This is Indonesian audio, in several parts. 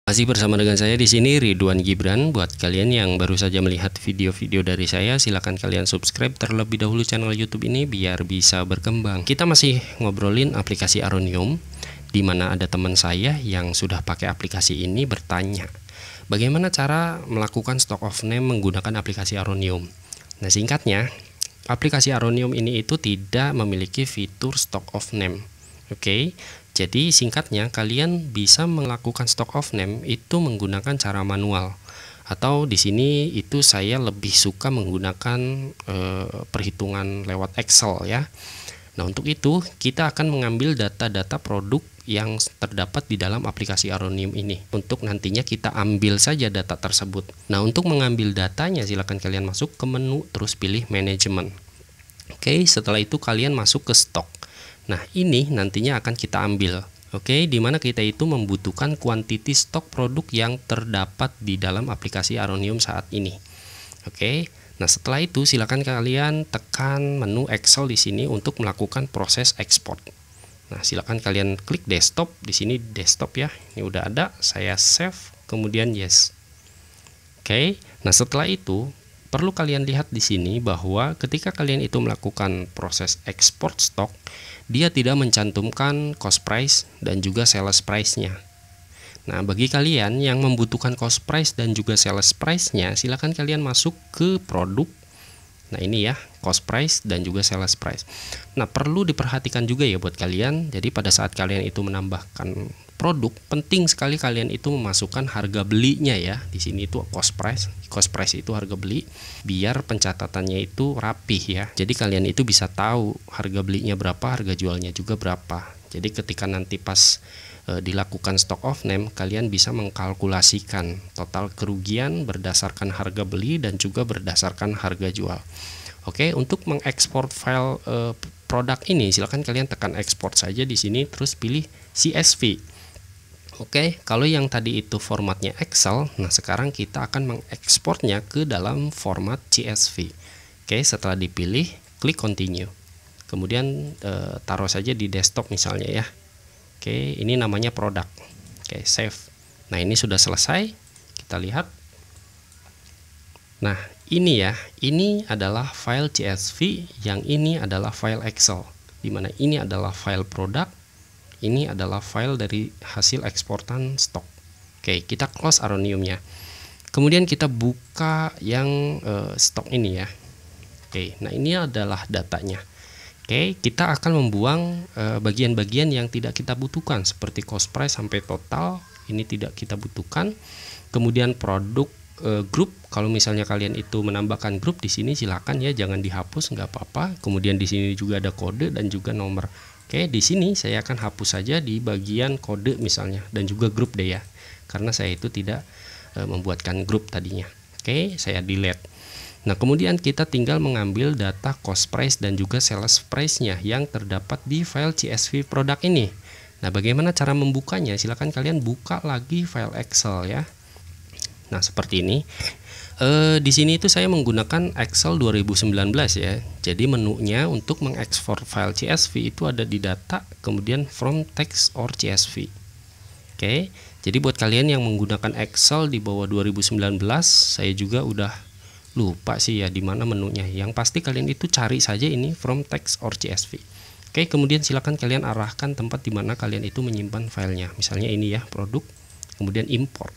Masih bersama dengan saya di sini Ridwan Gibran. Buat kalian yang baru saja melihat video-video dari saya, silakan kalian subscribe terlebih dahulu channel YouTube ini biar bisa berkembang. Kita masih ngobrolin aplikasi Aronium, di mana ada teman saya yang sudah pakai aplikasi ini bertanya, bagaimana cara melakukan stock of name menggunakan aplikasi Aronium. Nah, singkatnya, aplikasi Aronium ini itu tidak memiliki fitur stock of name. Oke. Jadi singkatnya, kalian bisa melakukan stock of name itu menggunakan cara manual, atau di sini itu saya lebih suka menggunakan perhitungan lewat Excel ya. Nah, untuk itu kita akan mengambil data-data produk yang terdapat di dalam aplikasi Aronium ini. Untuk nantinya kita ambil saja data tersebut. Nah, untuk mengambil datanya silakan kalian masuk ke menu terus pilih manajemen. Oke, setelah itu kalian masuk ke stok. Nah, ini nantinya akan kita ambil. Oke, di mana kita itu membutuhkan kuantiti stok produk yang terdapat di dalam aplikasi Aronium saat ini. Oke. Nah, setelah itu silakan kalian tekan menu Excel di sini untuk melakukan proses ekspor. Nah, silakan kalian klik desktop. Di sini desktop ya. Ini udah ada, saya save, kemudian yes. Oke. Nah, setelah itu perlu kalian lihat di sini bahwa ketika kalian itu melakukan proses ekspor stok, dia tidak mencantumkan cost price dan juga sales price-nya. Nah, bagi kalian yang membutuhkan cost price dan juga sales price-nya, silakan kalian masuk ke produk. Nah, ini ya, cost price dan juga sales price. Nah, perlu diperhatikan juga ya buat kalian. Jadi pada saat kalian itu menambahkan produk, penting sekali kalian itu memasukkan harga belinya ya. Di sini itu cost price. Cost price itu harga beli, biar pencatatannya itu rapih ya. Jadi kalian itu bisa tahu harga belinya berapa, harga jualnya juga berapa. Jadi ketika nanti pas dilakukan stock of name, kalian bisa mengkalkulasikan total kerugian berdasarkan harga beli dan juga berdasarkan harga jual. Oke, untuk mengekspor file produk ini silakan kalian tekan ekspor saja di sini terus pilih CSV. Oke, kalau yang tadi itu formatnya Excel, nah sekarang kita akan mengekspornya ke dalam format CSV. Oke, setelah dipilih, klik continue. Kemudian taruh saja di desktop misalnya ya. Oke, ini namanya produk. Oke, save. Nah, ini sudah selesai. Kita lihat. Nah, ini ya, ini adalah file CSV, yang ini adalah file Excel. Dimana ini adalah file produk, ini adalah file dari hasil eksportan stok. Oke, kita close Aroniumnya. Kemudian kita buka yang stok ini ya. Oke, nah ini adalah datanya. Oke, kita akan membuang bagian-bagian yang tidak kita butuhkan seperti cost price sampai total. Ini tidak kita butuhkan. Kemudian produk grup, kalau misalnya kalian itu menambahkan grup di sini silakan ya, jangan dihapus, nggak apa-apa. Kemudian di sini juga ada kode dan juga nomor. Oke, di sini saya akan hapus saja di bagian kode misalnya dan juga grup deh ya, karena saya itu tidak membuatkan grup tadinya. Oke, saya delete. Nah, kemudian kita tinggal mengambil data cost price dan juga sales price-nya yang terdapat di file CSV produk ini. Nah, bagaimana cara membukanya? Silakan kalian buka lagi file Excel ya. Nah, seperti ini. Di sini itu saya menggunakan Excel 2019 ya. Jadi menunya untuk mengekspor file CSV itu ada di data, kemudian from text or CSV. Oke. Jadi buat kalian yang menggunakan Excel di bawah 2019, saya juga udah lupa sih ya di mana menunya. Yang pasti kalian itu cari saja ini from text or CSV. Oke, kemudian silakan kalian arahkan tempat di mana kalian itu menyimpan filenya. Misalnya ini ya, produk, kemudian import.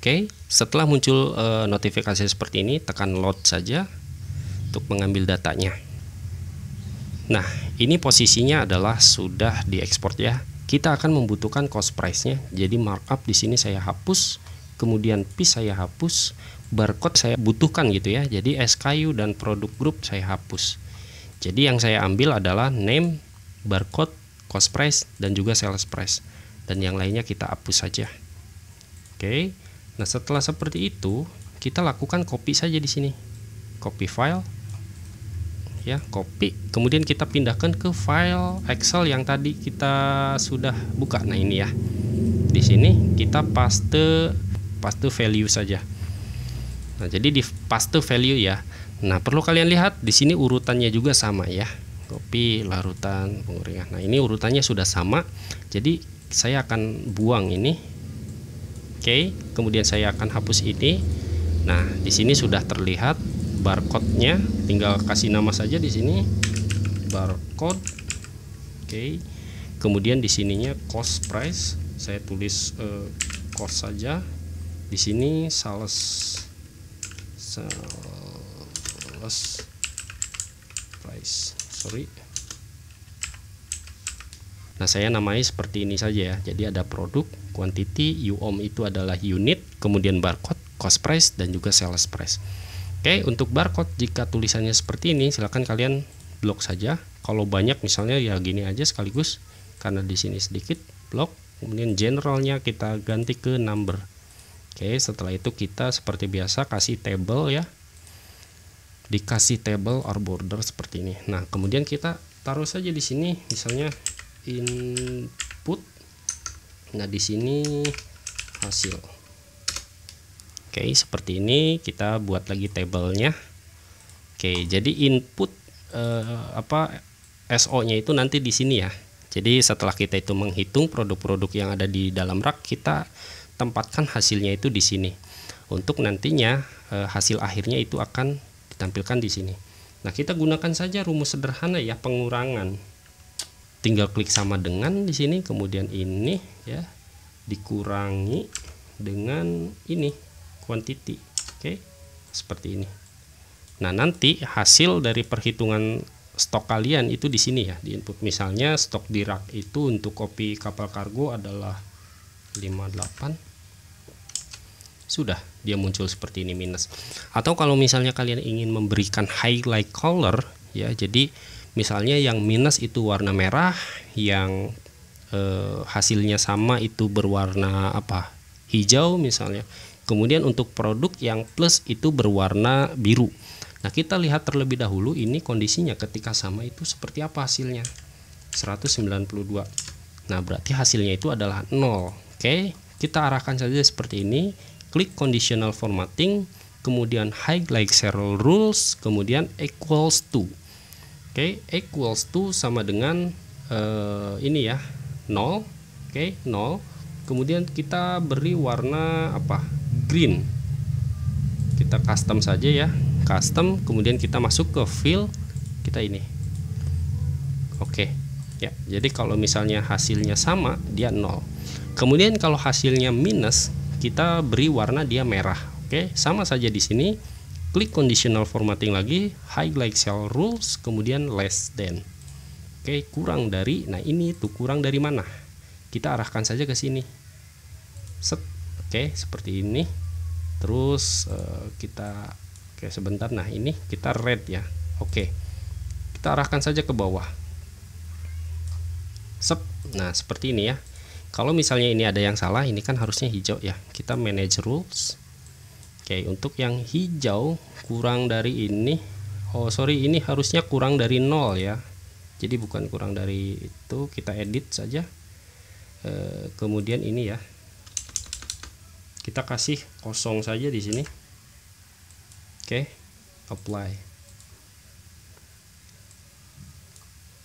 Oke, setelah muncul notifikasi seperti ini, tekan load saja untuk mengambil datanya. Nah, ini posisinya adalah sudah diekspor ya. Kita akan membutuhkan cost price-nya. Jadi markup di sini saya hapus, kemudian piece saya hapus, barcode saya butuhkan gitu ya. Jadi SKU dan produk group saya hapus. Jadi yang saya ambil adalah name, barcode, cost price dan juga sales price. Dan yang lainnya kita hapus saja. Oke. Nah, setelah seperti itu, kita lakukan copy saja di sini. Copy file. Ya, copy. Kemudian kita pindahkan ke file Excel yang tadi kita sudah buka. Nah, ini ya. Di sini kita paste value saja. Nah, jadi di paste value ya. Nah, perlu kalian lihat di sini urutannya juga sama ya. Copy, larutan, pengeringan. Nah, ini urutannya sudah sama. Jadi saya akan buang ini Oke, kemudian saya akan hapus ini. Nah, di sini sudah terlihat barcode-nya, tinggal kasih nama saja di sini barcode. Oke. Kemudian di sininya cost price, saya tulis cost saja. Di sini sales price, sorry. Nah, saya namai seperti ini saja ya. Jadi ada produk, quantity, UOM itu adalah unit, kemudian barcode, cost price, dan juga sales price. Oke, untuk barcode jika tulisannya seperti ini, silakan kalian blok saja. Kalau banyak misalnya ya gini aja sekaligus, karena di sini sedikit, blok. Kemudian generalnya kita ganti ke number. Oke, setelah itu kita seperti biasa kasih table ya. Dikasih table or border seperti ini. Nah, kemudian kita taruh saja di sini misalnya input. Nah, di sini hasil. Oke, seperti ini kita buat lagi tabelnya. Oke, jadi input SO-nya itu nanti di sini ya. Jadi setelah kita itu menghitung produk-produk yang ada di dalam rak, kita tempatkan hasilnya itu di sini. Untuk nantinya hasil akhirnya itu akan ditampilkan di sini. Nah, kita gunakan saja rumus sederhana ya, pengurangan. Tinggal klik sama dengan di sini, kemudian ini ya dikurangi dengan ini quantity. Oke, seperti ini. Nah, nanti hasil dari perhitungan stok kalian itu di sini ya, di input. Misalnya stok di rak itu untuk kopi kapal kargo adalah 58. Sudah, dia muncul seperti ini minus. Atau kalau misalnya kalian ingin memberikan highlight color ya, jadi misalnya yang minus itu warna merah, yang hasilnya sama itu berwarna apa? Hijau misalnya. Kemudian untuk produk yang plus itu berwarna biru. Nah, kita lihat terlebih dahulu ini kondisinya ketika sama itu seperti apa hasilnya. 192. Nah, berarti hasilnya itu adalah 0. Oke, kita arahkan saja seperti ini. Klik conditional formatting, kemudian highlight serial rules, kemudian equals to. Oke, equals to sama dengan ini ya, 0. Oke, 0. Kemudian kita beri warna apa? Green. Kita custom saja ya, custom. Kemudian kita masuk ke fill, kita ini. Oke, ya. Jadi kalau misalnya hasilnya sama, dia 0. Kemudian kalau hasilnya minus, kita beri warna dia merah. Oke, sama saja di sini. Klik conditional formatting lagi, highlight cell rules, kemudian less than. Oke, kurang dari. Nah, ini tuh kurang dari mana? Kita arahkan saja ke sini. Set. Oke, seperti ini. Terus kita sebentar. Nah, ini kita red ya. Oke. Kita arahkan saja ke bawah. Sep. Nah, seperti ini ya. Kalau misalnya ini ada yang salah, ini kan harusnya hijau ya. Kita manage rules. Oke, untuk yang hijau kurang dari ini. Oh, sorry, ini harusnya kurang dari 0 ya. Jadi bukan kurang dari itu, kita edit saja. Kemudian ini ya. Kita kasih kosong saja di sini. Oke, apply.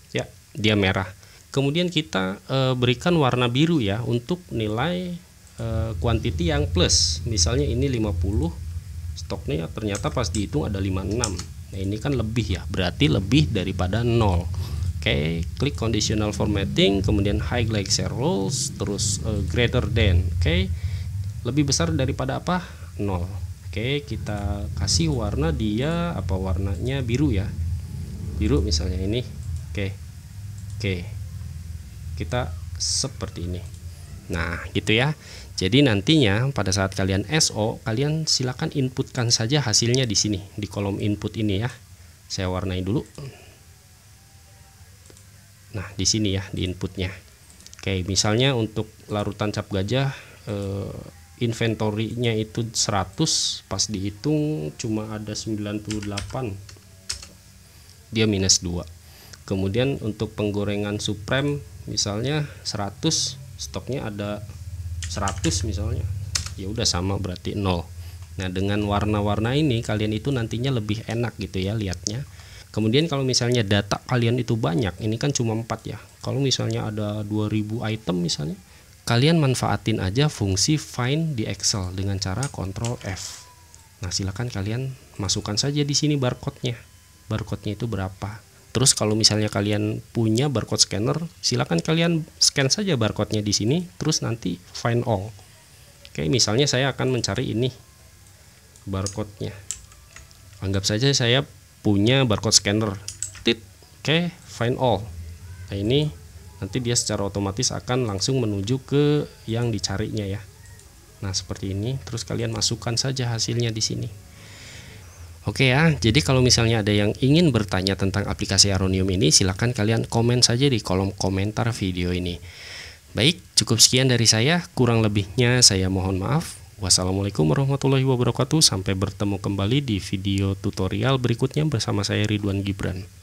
Ya, dia merah. Kemudian kita berikan warna biru ya untuk nilai quantity yang plus. Misalnya ini 50, stoknya ternyata pas dihitung ada 56. Nah, ini kan lebih ya, berarti lebih daripada 0. Oke, klik conditional formatting, kemudian highlight cell rules, terus greater than. Oke, lebih besar daripada apa? 0. Oke, kita kasih warna dia apa, warnanya biru ya, biru misalnya ini. Oke, kita seperti ini. Nah, gitu ya. Jadi nantinya pada saat kalian SO, kalian silakan inputkan saja hasilnya di sini, di kolom input ini ya. Saya warnai dulu. Nah, di sini ya, di inputnya. Oke, misalnya untuk larutan cap gajah, inventory-nya itu 100, pas dihitung cuma ada 98. Dia minus 2. Kemudian untuk penggorengan supreme misalnya 100, stoknya ada 100 misalnya, ya udah sama, berarti 0. Nah, dengan warna-warna ini kalian itu nantinya lebih enak gitu ya lihatnya. Kemudian kalau misalnya data kalian itu banyak, ini kan cuma 4 ya. Kalau misalnya ada 2000 item misalnya, kalian manfaatin aja fungsi find di Excel dengan cara Ctrl F. Nah, silakan kalian masukkan saja di sini barcode-nya. Barcode-nya itu berapa? Terus kalau misalnya kalian punya barcode scanner, silakan kalian scan saja barcode-nya di sini, terus nanti find all. Oke, misalnya saya akan mencari ini barcode-nya. Anggap saja saya punya barcode scanner. Oke, find all. Nah, ini nanti dia secara otomatis akan langsung menuju ke yang dicarinya ya. Nah, seperti ini. Terus kalian masukkan saja hasilnya di sini. Oke ya, jadi kalau misalnya ada yang ingin bertanya tentang aplikasi Aronium ini, silahkan kalian komen saja di kolom komentar video ini. Baik, cukup sekian dari saya, kurang lebihnya saya mohon maaf. Wassalamualaikum warahmatullahi wabarakatuh, sampai bertemu kembali di video tutorial berikutnya bersama saya Ridwan Gibran.